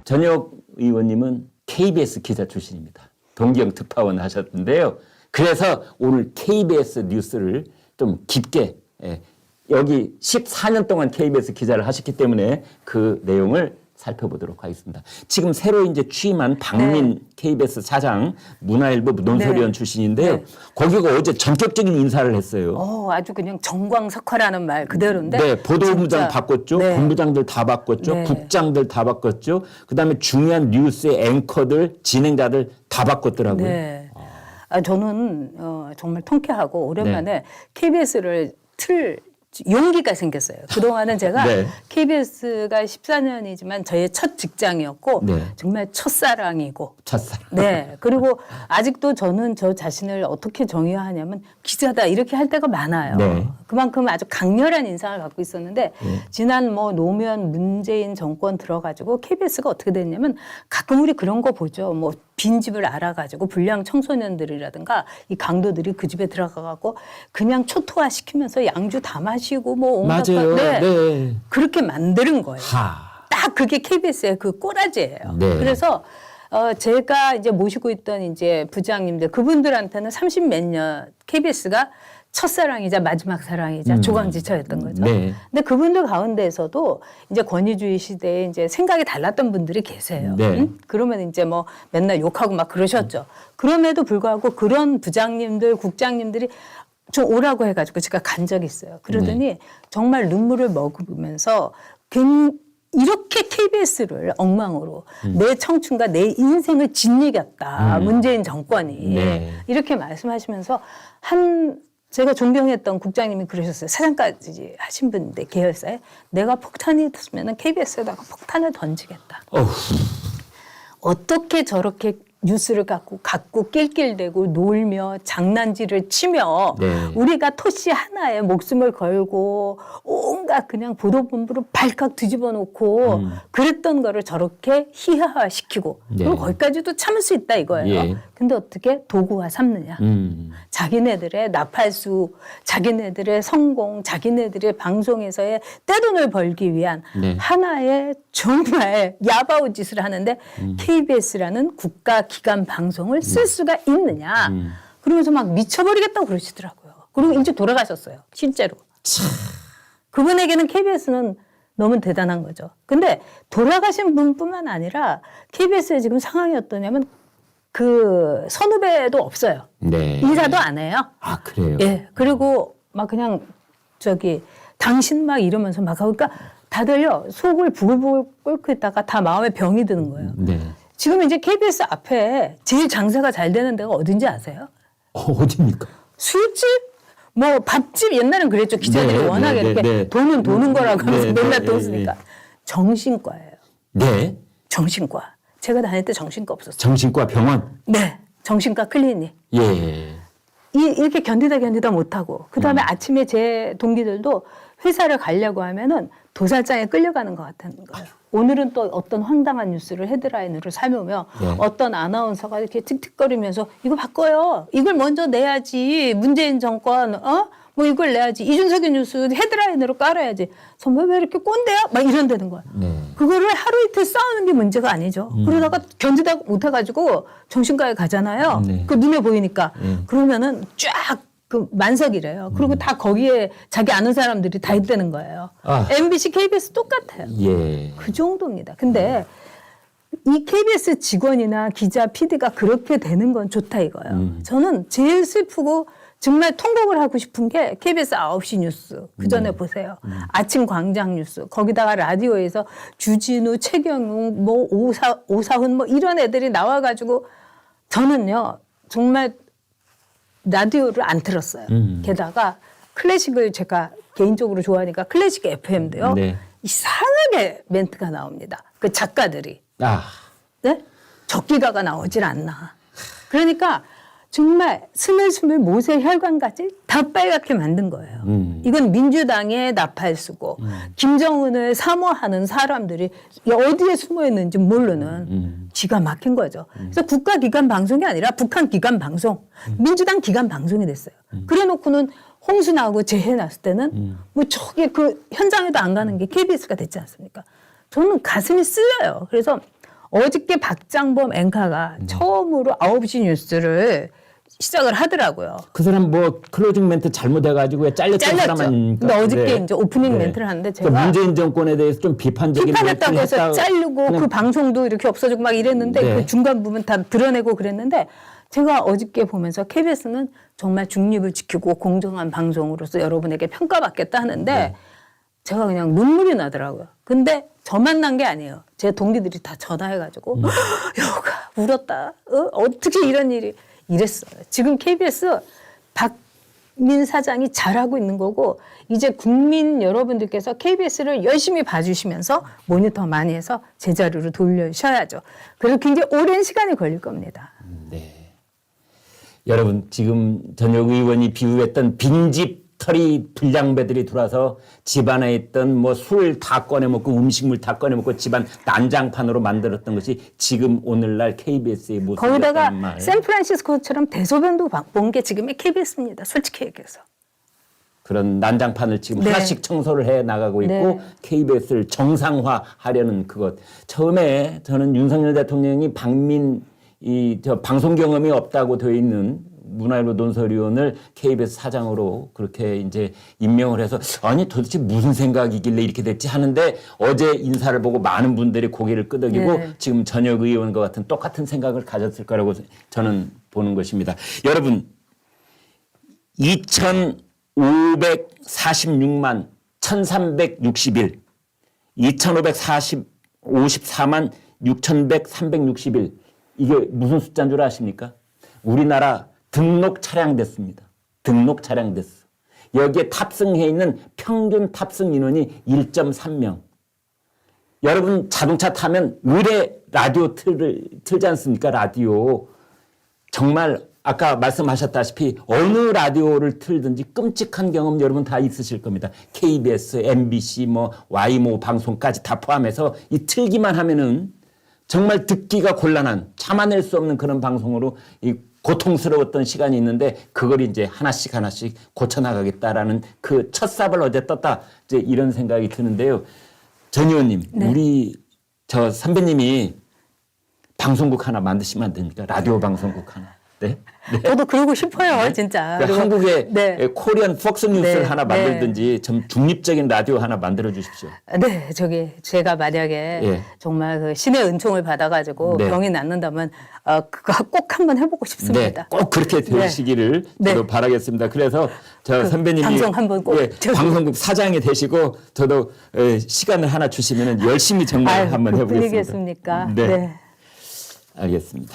전혁 의원님은 KBS 기자 출신입니다. 동경 특파원 하셨는데요. 그래서 오늘 KBS 뉴스를 좀 깊게 여기 14년 동안 KBS 기자를 하셨기 때문에 그 내용을 살펴보도록 하겠습니다. 지금 새로 이제 취임한 박민 KBS 사장, 문화일보 논설위원 출신인데요. 거기가 어제 전격적인 인사를 했어요. 아주 그냥 정광석화라는 말 그대로인데. 네, 보도부장 바꿨죠. 본부장들 다 바꿨죠. 국장들 다 바꿨죠. 그다음에 중요한 뉴스의 앵커들, 진행자들 다 바꿨더라고요. 네. 저는 정말 통쾌하고 오랜만에 KBS를 틀 용기가 생겼어요. 그동안은 제가 KBS가 14년이지만 저의 첫 직장이었고 정말 첫사랑이고 첫사랑. 네. 그리고 아직도 저는 저 자신을 어떻게 정의하냐면 기자다 이렇게 할 때가 많아요. 그만큼 아주 강렬한 인상을 갖고 있었는데 지난 뭐 노무현 문재인 정권 들어가지고 KBS가 어떻게 됐냐면 가끔 우리 그런 거 보죠. 뭐 빈집을 알아가지고 불량 청소년들이라든가 이 강도들이 그 집에 들어가갖고 그냥 초토화 시키면서 양주 다 마시고 뭐 온갖 그렇게 만드는 거예요. 딱 그게 KBS의 그 꼬라지예요. 그래서 제가 이제 모시고 있던 이제 부장님들 그분들한테는 30몇 년 KBS가 첫사랑이자 마지막 사랑이자 조강지처였던 거죠. 근데 그분들 가운데에서도 이제 권위주의 시대에 이제 생각이 달랐던 분들이 계세요. 그러면 이제 뭐 맨날 욕하고 막 그러셨죠. 그럼에도 불구하고 그런 부장님들, 국장님들이 좀 오라고 해가지고 제가 간 적이 있어요. 그러더니 정말 눈물을 머금으면서 이렇게 KBS를 엉망으로 내 청춘과 내 인생을 짓이겼다. 문재인 정권이. 이렇게 말씀하시면서 제가 존경했던 국장님이 그러셨어요. 사장까지 하신 분인데 계열사에 내가 폭탄이 있으면 KBS에다가 폭탄을 던지겠다. 어떻게 저렇게 뉴스를 갖고 낄낄대고 놀며 장난질을 치며 우리가 토시 하나에 목숨을 걸고 온갖 그냥 보도본부를 발칵 뒤집어 놓고 그랬던 거를 저렇게 희화화시키고 그리고 거기까지도 참을 수 있다 이거예요. 근데 어떻게 도구화 삼느냐. 자기네들의 나팔수, 자기네들의 성공, 자기네들의 방송에서의 떼돈을 벌기 위한 하나의 정말 야바오 짓을 하는데 KBS라는 국가기관 방송을 쓸 수가 있느냐. 그러면서 막 미쳐버리겠다고 그러시더라고요. 그리고 이제 돌아가셨어요. 실제로. 그분에게는 KBS는 너무 대단한 거죠. 근데 돌아가신 분뿐만 아니라 KBS의 지금 상황이 어떠냐면 그 선후배도 없어요. 인사도 안 해요. 아, 그래요? 예. 그리고 막 그냥 당신 막 이러면서 막 하고 그러니까 다들요 속을 부글부글 끓고 있다가 다 마음에 병이 드는 거예요. 지금 이제 KBS 앞에 제일 장사가 잘 되는 데가 어딘지 아세요? 어디입니까? 술집? 뭐 밥집 옛날엔 그랬죠. 기자들이 워낙에 이렇게 돈은 도는 거라고 하면서 맨날 돈 쓰니까. 정신과예요. 정신과. 제가 다닐 때 정신과 없었어요. 정신과 병원? 네. 정신과 클리닉. 이렇게 견디다 못하고 그다음에 아침에 제 동기들도 회사를 가려고 하면은 도살장에 끌려가는 것 같은 거예요. 오늘은 또 어떤 황당한 뉴스를 헤드라인으로 살펴보며 어떤 아나운서가 이렇게 틱틱거리면서 이거 바꿔요. 이걸 먼저 내야지. 문재인 정권 뭐 이걸 내야지. 이준석의 뉴스 헤드라인으로 깔아야지. 선배 왜 이렇게 꼰대야? 막 이런다는 거야. 그거를 하루 이틀 싸우는 게 문제가 아니죠. 그러다가 견디다 못해가지고 정신과에 가잖아요. 그 눈에 보이니까. 그러면은 쫙 그 만석이래요. 그리고 다 거기에 자기 아는 사람들이 다 있다는 거예요. MBC, KBS 똑같아요. 그 정도입니다. 근데 이 KBS 직원이나 기자, PD가 그렇게 되는 건 좋다 이거예요. 저는 제일 슬프고 정말 통곡을 하고 싶은 게 KBS 9시 뉴스. 그 전에 보세요. 아침 광장 뉴스. 거기다가 라디오에서 주진우, 최경웅, 뭐 오사훈 뭐 이런 애들이 나와가지고 저는요 정말 라디오를 안 틀었어요. 게다가 클래식을 제가 개인적으로 좋아하니까 클래식 FM도요. 이상하게 멘트가 나옵니다. 그 작가들이. 적기가가 나오질 않나. 그러니까 정말 스물스물 모세 혈관까지 다 빨갛게 만든 거예요. 이건 민주당의 나팔수고 김정은을 사모하는 사람들이 어디에 숨어 있는지 모르는 기가 막힌 거죠. 그래서 국가기관 방송이 아니라 북한 기관 방송, 민주당 기관 방송이 됐어요. 그래놓고는 홍수 나고 재해 났을 때는 뭐 저기 그 현장에도 안 가는 게 KBS가 됐지 않습니까? 저는 가슴이 쓸려요. 그래서 어저께 박장범 앵커가 처음으로 9시 뉴스를 시작을 하더라고요. 그 사람 뭐 클로징 멘트 잘못해가지고 잘렸던 사람 아닙니까? 근데 어저께 네. 이제 오프닝 네. 멘트를 하는데 그 제가 문재인 정권에 대해서 좀 비판적인 비판했다고 멘트를 해서 했다고 자르고 그냥 그 방송도 이렇게 없어지고 막 이랬는데 네. 그 중간 부분 다 드러내고 그랬는데 제가 어저께 보면서 KBS는 정말 중립을 지키고 공정한 방송으로서 여러분에게 평가받겠다 하는데 네. 제가 그냥 눈물이 나더라고요. 근데 저만 난 게 아니에요. 제 동기들이 다 전화해가지고 여가 울었다. 어떻게 이런 일이 이랬어요. 지금 KBS 박민 사장이 잘하고 있는 거고 이제 국민 여러분들께서 KBS를 열심히 봐주시면서 모니터 많이 해서 제자리로 돌려셔야죠. 그리고 굉장히 오랜 시간이 걸릴 겁니다. 네. 여러분 지금 전역 의원이 비유했던 빈집 털이 불량배들이 들어와서 집안에 있던 뭐 술 다 꺼내 먹고 음식물 다 꺼내 먹고 집안 난장판으로 만들었던 것이 지금 오늘날 KBS의 모습이었다는 거기다가 말. 샌프란시스코처럼 대소변도 본 게 지금의 KBS입니다. 솔직히 얘기해서. 그런 난장판을 지금 네. 하나씩 청소를 해 나가고 있고 네. KBS를 정상화하려는 그것. 처음에 저는 윤석열 대통령이 저 방송 경험이 없다고 되어 있는 문화일보 논설위원을 KBS 사장으로 그렇게 이제 임명을 해서 아니 도대체 무슨 생각이길래 이렇게 됐지 하는데 어제 인사를 보고 많은 분들이 고개를 끄덕이고 네. 지금 전역 의원과 같은 똑같은 생각을 가졌을 거라고 저는 보는 것입니다. 여러분 2,546만 1,361 2,554만 6,361 이게 무슨 숫자인 줄 아십니까? 우리나라 등록 차량 됐습니다. 등록 차량 됐어. 여기에 탑승해 있는 평균 탑승 인원이 1.3명. 여러분 자동차 타면 의뢰 라디오 틀지 않습니까? 라디오. 정말 아까 말씀하셨다시피 어느 라디오를 틀든지 끔찍한 경험 여러분 다 있으실 겁니다. KBS, MBC, Y모 방송까지 다 포함해서 이 틀기만 하면은 정말 듣기가 곤란한 참아낼 수 없는 그런 방송으로 이 고통스러웠던 시간이 있는데 그걸 이제 하나씩 고쳐나가겠다라는 그 첫 삽을 어제 떴다 이제 이런 생각이 드는데요. 전 의원님, 네. 우리 저 선배님이 방송국 하나 만드시면 안 됩니까? 라디오 방송국 하나. 네. 저도 그러고 싶어요, 진짜. 그러니까 한국의 네. 코리안 폭스 뉴스를 네. 하나 만들든지 좀 중립적인 라디오 하나 만들어 주십시오. 네, 제가 만약에 예. 정말 그 신의 은총을 받아가지고 네. 병이 낫는다면 그거 꼭 한번 해보고 싶습니다. 네, 꼭 그렇게 되시기를 네. 저도 바라겠습니다. 그래서 저 선배님이 방송 한번 꼭 방송국 사장이 되시고 저도 시간을 하나 주시면 열심히 정말 아유, 한번 해보겠습니다. 부풀리겠습니까? 네. 네. 알겠습니다.